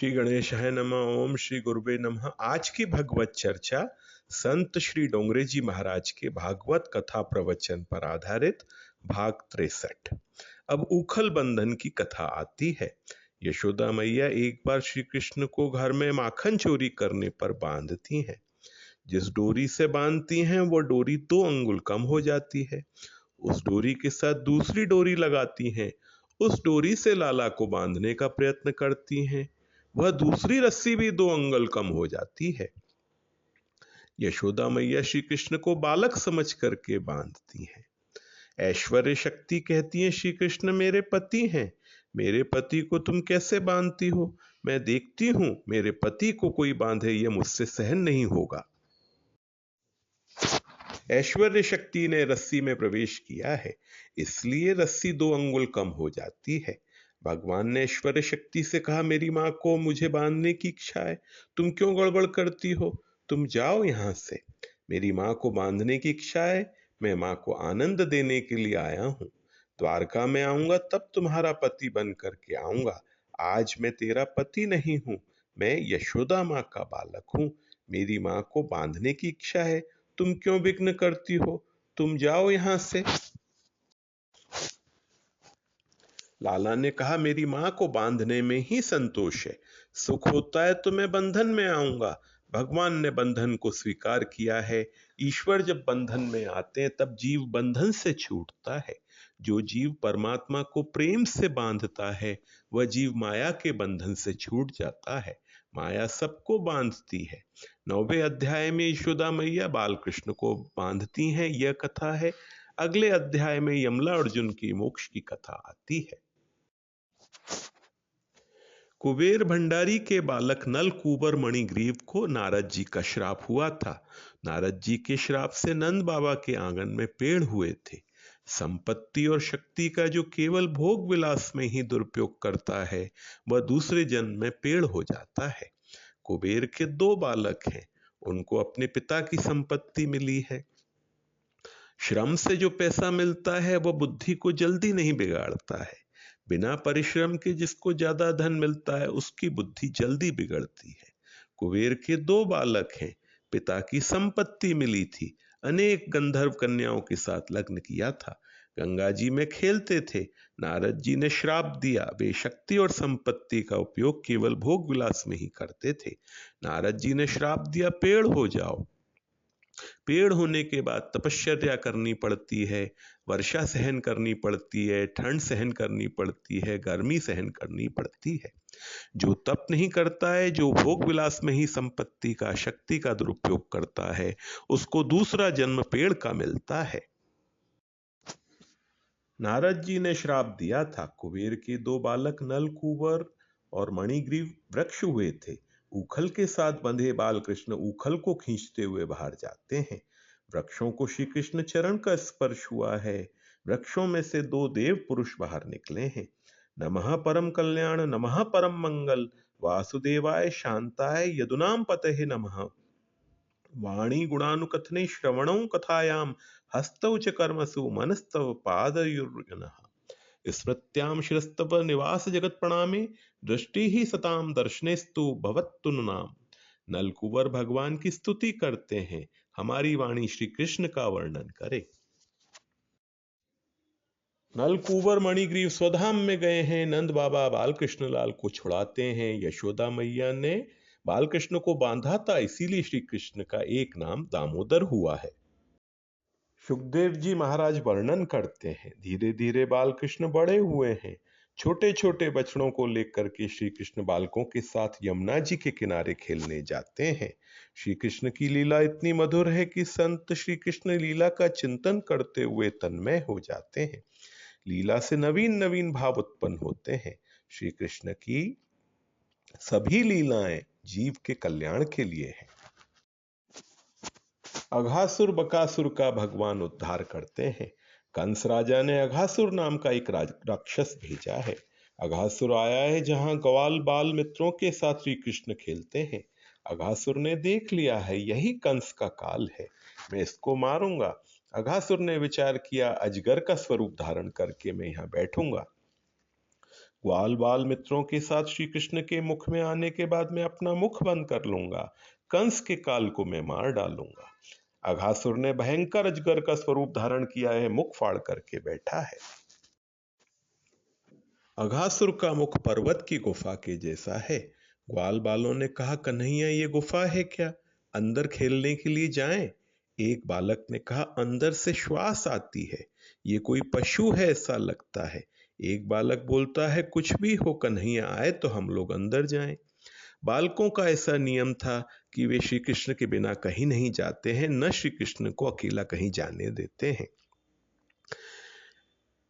श्री गणेशाय नमः। ओम श्री गुरुवे नमः। आज की भगवत चर्चा संत श्री डोंगरे जी महाराज के भागवत कथा प्रवचन पर आधारित भाग 63। अब उखल बंधन की कथा आती है। यशोदा मैया एक बार श्री कृष्ण को घर में माखन चोरी करने पर बांधती हैं। जिस डोरी से बांधती हैं वो डोरी 2 अंगुल कम हो जाती है। उस डोरी के साथ दूसरी डोरी लगाती हैं। उस डोरी से लाला को बांधने का प्रयत्न करती हैं। वह दूसरी रस्सी भी 2 अंगुल कम हो जाती है। यशोदा मैया श्री कृष्ण को बालक समझ करके बांधती हैं। ऐश्वर्य शक्ति कहती है, श्री कृष्ण मेरे पति हैं, मेरे पति को तुम कैसे बांधती हो? मैं देखती हूं मेरे पति को कोई बांधे, यह मुझसे सहन नहीं होगा। ऐश्वर्य शक्ति ने रस्सी में प्रवेश किया है, इसलिए रस्सी 2 अंगुल कम हो जाती है। भगवान ने ऐश्वर्य शक्ति से कहा, मेरी माँ को मुझे बांधने की इच्छा है, तुम क्यों गड़बड़ करती हो? तुम जाओ यहां से। मेरी माँ को बांधने की इच्छा है, मैं माँ को आनंद देने के लिए आया हूं। द्वारका में आऊंगा तब तुम्हारा पति बन करके आऊंगा। आज मैं तेरा पति नहीं हूं, मैं यशोदा माँ का बालक हूं। मेरी माँ को बांधने की इच्छा है, तुम क्यों विघ्न करती हो? तुम जाओ यहां से। लाला ने कहा, मेरी माँ को बांधने में ही संतोष है, सुख होता है तो मैं बंधन में आऊंगा। भगवान ने बंधन को स्वीकार किया है। ईश्वर जब बंधन में आते हैं तब जीव बंधन से छूटता है। जो जीव परमात्मा को प्रेम से बांधता है वह जीव माया के बंधन से छूट जाता है। माया सबको बांधती है। 9वें अध्याय में यशोदा मैया बाल कृष्ण को बांधती हैं, यह कथा है। अगले अध्याय में यमला अर्जुन की मोक्ष की कथा आती है। कुबेर भंडारी के बालक नलकूबर मणिग्रीव को नारद जी का श्राप हुआ था। नारद जी के श्राप से नंद बाबा के आंगन में पेड़ हुए थे। संपत्ति और शक्ति का जो केवल भोग विलास में ही दुरुपयोग करता है वह दूसरे जन्म में पेड़ हो जाता है। कुबेर के 2 बालक हैं, उनको अपने पिता की संपत्ति मिली है। श्रम से जो पैसा मिलता है वह बुद्धि को जल्दी नहीं बिगाड़ता है। बिना परिश्रम के जिसको ज्यादा धन मिलता है उसकी बुद्धि जल्दी बिगड़ती है। कुबेर के 2 बालक हैं, पिता की संपत्ति मिली थी, अनेक गंधर्व कन्याओं के साथ लग्न किया था, गंगा जी में खेलते थे। नारद जी ने श्राप दिया, वे शक्ति और संपत्ति का उपयोग केवल भोग विलास में ही करते थे। नारद जी ने श्राप दिया, पेड़ हो जाओ। पेड़ होने के बाद तपश्चर्या करनी पड़ती है, वर्षा सहन करनी पड़ती है, ठंड सहन करनी पड़ती है, गर्मी सहन करनी पड़ती है। जो तप नहीं करता है, जो भोग विलास में ही संपत्ति का, शक्ति का दुरुपयोग करता है, उसको दूसरा जन्म पेड़ का मिलता है। नारद जी ने श्राप दिया था। कुबेर के 2 बालक नलकूबर और मणिग्रीव वृक्ष हुए थे। उखल के साथ बंधे बाल कृष्ण उखल को खींचते हुए बाहर जाते हैं। वृक्षों को श्री कृष्ण चरण का स्पर्श हुआ है। वृक्षों में से 2 देव पुरुष बाहर निकले हैं। नमः परम कल्याण, नमः परम मंगल, वासुदेवाय शांताय यदुनाम पतये नमः। वाणी गुणानुकथने श्रवणौ कथायाम, हस्तौ च कर्मसु मनस्तव पादयुर्यनः। स्मृत्याम शिरस्तव निवास जगत प्रणामे, दृष्टि ही सताम दर्शनेस्तु भवत्तु नाम। नलकुबर भगवान की स्तुति करते हैं, हमारी वाणी श्री कृष्ण का वर्णन करे। नलकूबर मणिग्रीव स्वधाम में गए हैं। नंद बाबा बालकृष्ण लाल को छुड़ाते हैं। यशोदा मैया ने बालकृष्ण को बांधा था, इसीलिए श्री कृष्ण का एक नाम दामोदर हुआ है। सुखदेव जी महाराज वर्णन करते हैं, धीरे धीरे बालकृष्ण बड़े हुए हैं। छोटे छोटे बछड़ों को लेकर के श्री कृष्ण बालकों के साथ यमुना जी के किनारे खेलने जाते हैं। श्री कृष्ण की लीला इतनी मधुर है कि संत श्री कृष्ण लीला का चिंतन करते हुए तन्मय हो जाते हैं। लीला से नवीन नवीन भाव उत्पन्न होते हैं। श्री कृष्ण की सभी लीलाएं जीव के कल्याण के लिए हैं। अघासुर बकासुर का भगवान उद्धार करते हैं। कंस राजा ने अघासुर नाम का एक राक्षस भेजा है। अघासुर आया है जहां ग्वाल बाल मित्रों के साथ श्री कृष्ण खेलते हैं। अघासुर ने देख लिया है यही कंस का काल है, मैं इसको मारूंगा। अघासुर ने विचार किया, अजगर का स्वरूप धारण करके मैं यहां बैठूंगा। ग्वाल बाल मित्रों के साथ श्री कृष्ण के मुख में आने के बाद मैं अपना मुख बंद कर लूंगा, कंस के काल को मैं मार डालूंगा। अघासुर ने भयंकर अजगर का स्वरूप धारण किया है, मुख फाड़ करके बैठा है। अघासुर का मुख पर्वत की गुफा के जैसा है। ग्वाल बालों ने कहा, कन्हैया ये गुफा है क्या, अंदर खेलने के लिए जाएं? एक बालक ने कहा, अंदर से श्वास आती है, ये कोई पशु है ऐसा लगता है। एक बालक बोलता है, कुछ भी हो, कन्हैया आए तो हम लोग अंदर जाएं। बालकों का ऐसा नियम था कि वे श्री कृष्ण के बिना कहीं नहीं जाते हैं, न श्री कृष्ण को अकेला कहीं जाने देते हैं।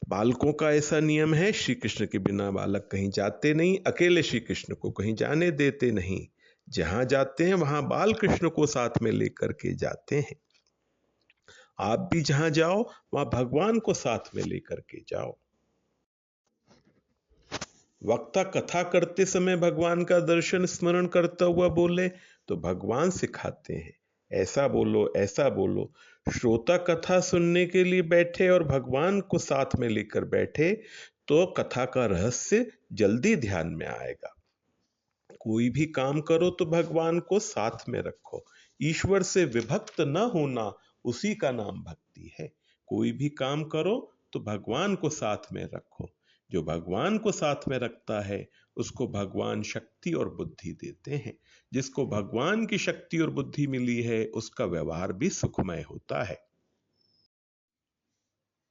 बालकों का ऐसा नियम है, श्री कृष्ण के बिना बालक कहीं जाते नहीं, अकेले श्री कृष्ण को कहीं जाने देते नहीं। जहां जाते हैं वहां बाल कृष्ण को साथ में लेकर के जाते हैं। आप भी जहां जाओ वहां भगवान को साथ में लेकर के जाओ। वक्ता कथा करते समय भगवान का दर्शन स्मरण करता हुआ बोले तो भगवान सिखाते हैं, ऐसा बोलो ऐसा बोलो। श्रोता कथा सुनने के लिए बैठे और भगवान को साथ में लेकर बैठे तो कथा का रहस्य जल्दी ध्यान में आएगा। कोई भी काम करो तो भगवान को साथ में रखो। ईश्वर से विभक्त न होना, उसी का नाम भक्ति है। कोई भी काम करो तो भगवान को साथ में रखो। जो भगवान को साथ में रखता है उसको भगवान शक्ति और बुद्धि देते हैं। जिसको भगवान की शक्ति और बुद्धि मिली है उसका व्यवहार भी सुखमय होता है।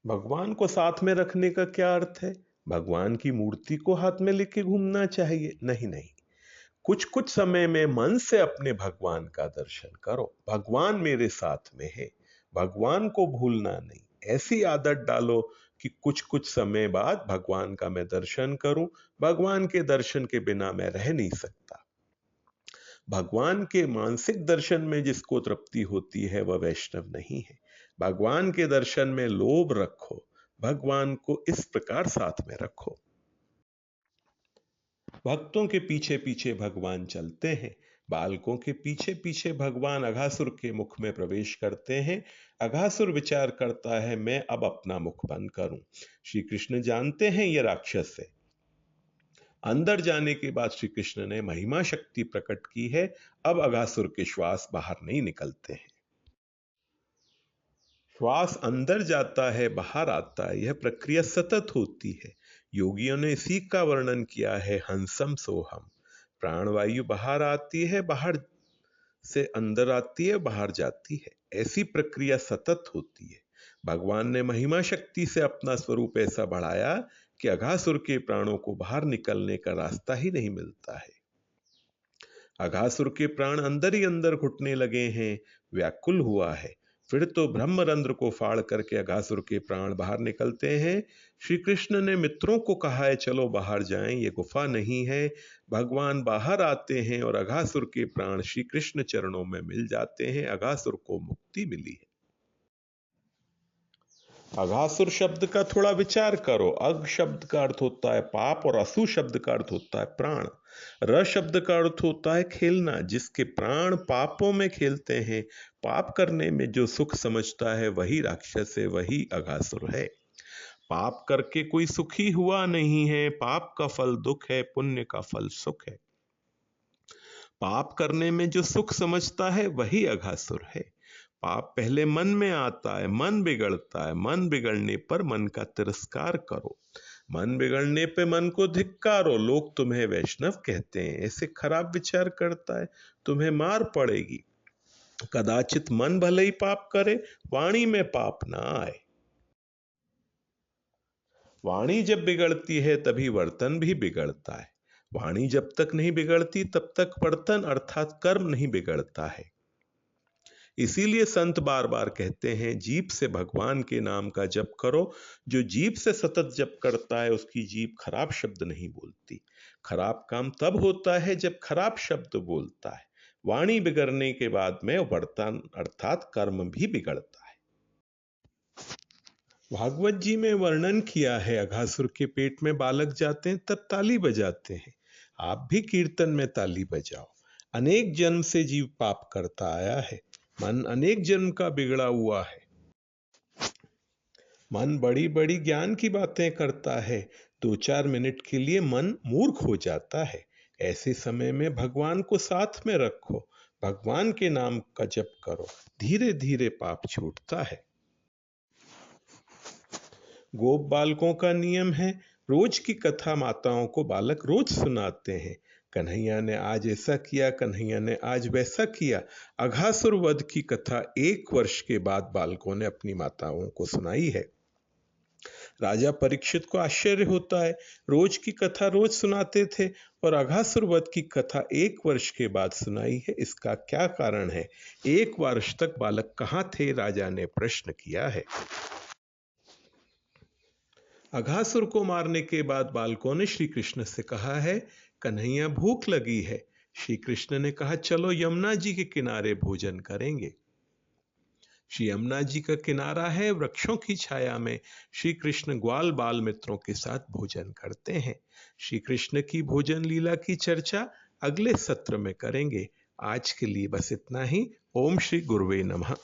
भगवान को साथ में रखने का क्या अर्थ है? भगवान की मूर्ति को हाथ में लेके घूमना चाहिए? नहीं नहीं। कुछ कुछ समय में मन से अपने भगवान का दर्शन करो। भगवान मेरे साथ में है, भगवान को भूलना नहीं। ऐसी आदत डालो कि कुछ कुछ समय बाद भगवान का मैं दर्शन करूं। भगवान के दर्शन के बिना मैं रह नहीं सकता। भगवान के मानसिक दर्शन में जिसको तृप्ति होती है वह वैष्णव नहीं है। भगवान के दर्शन में लोभ रखो, भगवान को इस प्रकार साथ में रखो। भक्तों के पीछे पीछे भगवान चलते हैं। बालकों के पीछे पीछे भगवान अघासुर के मुख में प्रवेश करते हैं। अघासुर विचार करता है, मैं अब अपना मुख बंद करूं। श्री कृष्ण जानते हैं यह राक्षस है। अंदर जाने के बाद श्री कृष्ण ने महिमा शक्ति प्रकट की है। अब अघासुर के श्वास बाहर नहीं निकलते हैं। श्वास अंदर जाता है, बाहर आता है, यह प्रक्रिया सतत होती है। योगियों ने इसी का वर्णन किया है, हंसम सोहम। प्राणवायु बाहर आती है, बाहर से अंदर आती है, बाहर जाती है। ऐसी प्रक्रिया सतत होती है। भगवान ने महिमा शक्ति से अपना स्वरूप ऐसा बढ़ाया कि अघासुर के प्राणों को बाहर निकलने का रास्ता ही नहीं मिलता है। अघासुर के प्राण अंदर ही अंदर घुटने लगे हैं, व्याकुल हुआ है। फिर तो ब्रह्मरंध्र को फाड़ करके अघासुर के प्राण बाहर निकलते हैं। श्री कृष्ण ने मित्रों को कहा है, चलो बाहर जाएं, ये गुफा नहीं है। भगवान बाहर आते हैं और अघासुर के प्राण श्री कृष्ण चरणों में मिल जाते हैं। अघासुर को मुक्ति मिली है। अघासुर शब्द का थोड़ा विचार करो। अघ शब्द का अर्थ होता है पाप और असु शब्द का अर्थ होता है प्राण। र शब्द का अर्थ होता है खेलना। जिसके प्राण पापों में खेलते हैं, पाप करने में जो सुख समझता है, वही राक्षस है, वही अघासुर है। पाप करके कोई सुखी हुआ नहीं है। पाप का फल दुख है, पुण्य का फल सुख है। पाप करने में जो सुख समझता है वही अघासुर है। पाप पहले मन में आता है, मन बिगड़ता है। मन बिगड़ने पर मन का तिरस्कार करो। मन बिगड़ने पे मन को धिक्कारो। लोग तुम्हें वैष्णव कहते हैं, ऐसे खराब विचार करता है, तुम्हें मार पड़ेगी। कदाचित मन भले ही पाप करे, वाणी में पाप ना आए। वाणी जब बिगड़ती है तभी वर्तन भी बिगड़ता है। वाणी जब तक नहीं बिगड़ती तब तक वर्तन अर्थात कर्म नहीं बिगड़ता है। इसीलिए संत बार बार कहते हैं, जीभ से भगवान के नाम का जप करो। जो जीभ से सतत जप करता है उसकी जीभ खराब शब्द नहीं बोलती। खराब काम तब होता है जब खराब शब्द बोलता है। वाणी बिगड़ने के बाद में वर्तन अर्थात कर्म भी बिगड़ता है। भागवत जी में वर्णन किया है, अघासुर के पेट में बालक जाते हैं तब ताली बजाते हैं। आप भी कीर्तन में ताली बजाओ। अनेक जन्म से जीव पाप करता आया है। मन अनेक जन्म का बिगड़ा हुआ है। मन बड़ी बड़ी ज्ञान की बातें करता है। 2-4 मिनट के लिए मन मूर्ख हो जाता है। ऐसे समय में भगवान को साथ में रखो, भगवान के नाम का जप करो, धीरे धीरे पाप छूटता है। गोप बालकों का नियम है, रोज की कथा माताओं को बालक रोज सुनाते हैं। कन्हैया ने आज ऐसा किया, कन्हैया ने आज वैसा किया। अघासुर वध की कथा 1 वर्ष के बाद बालकों ने अपनी माताओं को सुनाई है। राजा परीक्षित को आश्चर्य होता है, रोज की कथा रोज सुनाते थे और अघासुर वध की कथा 1 वर्ष के बाद सुनाई है, इसका क्या कारण है? 1 वर्ष तक बालक कहाँ थे? राजा ने प्रश्न किया है। अघासुर को मारने के बाद बालकों ने श्री कृष्ण से कहा है, कन्हैया भूख लगी है। श्री कृष्ण ने कहा, चलो यमुना जी के किनारे भोजन करेंगे। श्री यमुना जी का किनारा है, वृक्षों की छाया में श्री कृष्ण ग्वाल बाल मित्रों के साथ भोजन करते हैं। श्री कृष्ण की भोजन लीला की चर्चा अगले सत्र में करेंगे। आज के लिए बस इतना ही। ओम श्री गुरुवे नमः।